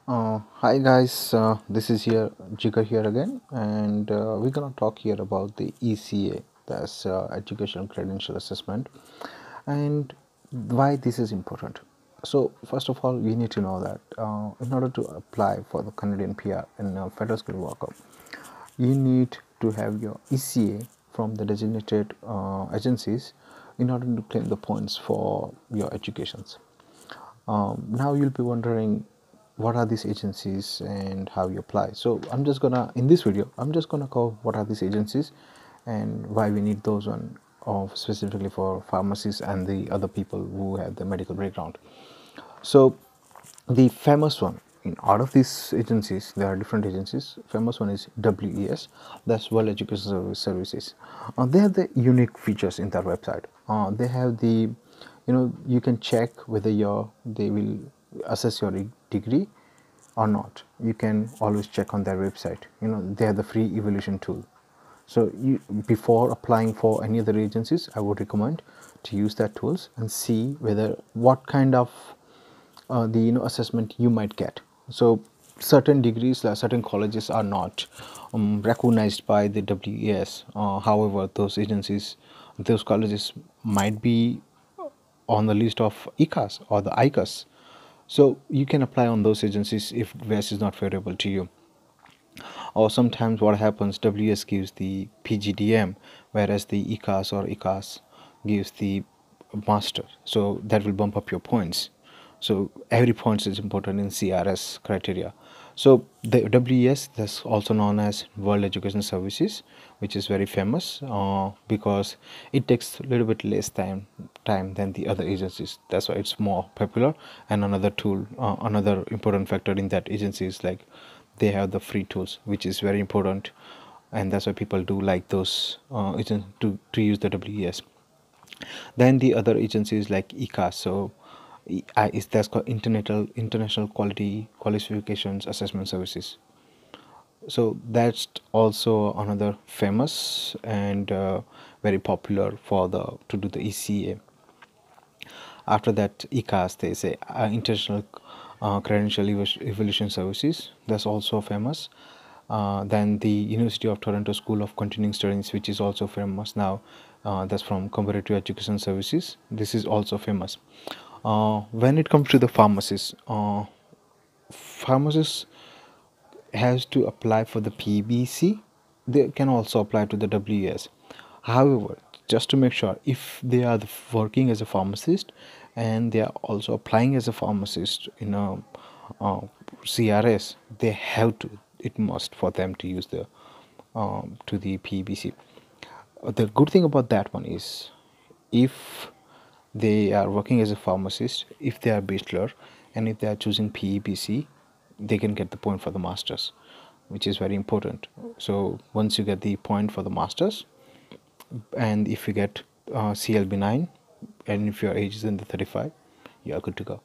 Hi guys, this is here Jigar here again, and we're gonna talk here about the ECA, that's Educational Credential Assessment, and why this is important. So first of all, we need to know that in order to apply for the Canadian PR in federal skilled worker, you need to have your ECA from the designated agencies in order to claim the points for your educations. Now you'll be wondering what are these agencies and how you apply. So in this video I'm just gonna cover what are these agencies and why we need those one specifically for pharmacists and the other people who have the medical background. So the famous one out of these agencies, there are different agencies. Famous one is WES, that's World Education Services. They have the unique features in their website. They have the, you can check whether they will assess your degree or not. You can always check on their website. They have the free evaluation tool. So before applying for any other agencies, I would recommend to use that tools and see whether what kind of the assessment you might get. So certain degrees, certain colleges are not recognized by the WES. However, those agencies, those colleges might be on the list of ICAS or the ICAS. So you can apply on those agencies if WES is not favorable to you. Or sometimes what happens, WES gives the PGDM, whereas the ICAS or ICAS gives the master. So that will bump up your points. So every point is important in CRS criteria. So the WES, that's also known as World Education Services, which is very famous because it takes a little bit less time than the other agencies. That's why it's more popular. And another tool, another important factor in that agency is like they have the free tools, which is very important, and that's why people do like those to use the WES. Then the other agencies like ICAS, so is that's called International Quality Qualifications Assessment Services. So that's also another famous and very popular for the to do the ECA. After that, ICAS, they say International Credential Evaluation Services. That's also famous. Then the University of Toronto School of Continuing Studies, which is also famous now. That's from Comparative Education Services. This is also famous. When it comes to the pharmacists has to apply for the PBC. They can also apply to the WES. However, just to make sure, if they are working as a pharmacist and they are also applying as a pharmacist in a CRS, they have to. It must for them to use the to the PBC. The good thing about that one is, if they are working as a pharmacist, if they are bachelor, and if they are choosing PEBC, they can get the point for the masters, which is very important. So once you get the point for the masters, and if you get CLB9, and if your age is in the 35, you are good to go,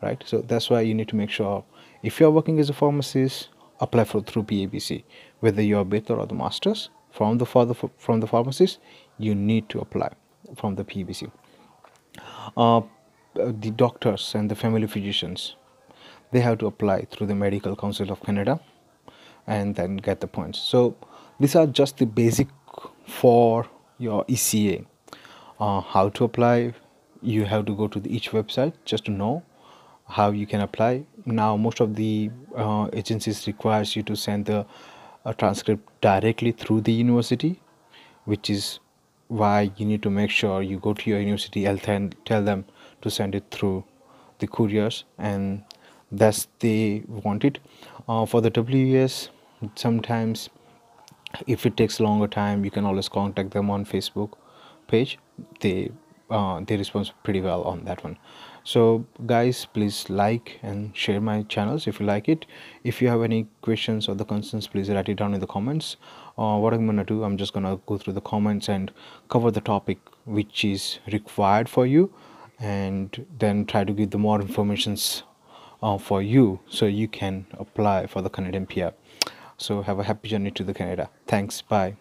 right? So that's why you need to make sure, if you are working as a pharmacist, apply for through PABC, whether you are bachelor or the masters from the pharmacist, you need to apply from the PBC. The doctors and the family physicians, they have to apply through the Medical Council of Canada and then get the points. So these are just the basic for your ECA. How to apply, you have to go to each website just to know how you can apply. Now most of the agencies requires you to send the transcript directly through the university, which is why you need to make sure you go to your university and tell them to send it through the couriers, and that's they want it. For the WES, sometimes if it takes longer time, you can always contact them on Facebook page. They respond pretty well on that one. So guys, please like and share my channels if you like it. If you have any questions or the concerns, please write it down in the comments. What I'm gonna do, I'm just gonna go through the comments and cover the topic which is required for you, and then try to give the more informations for you so you can apply for the Canadian PR. So have a happy journey to the Canada. Thanks. Bye.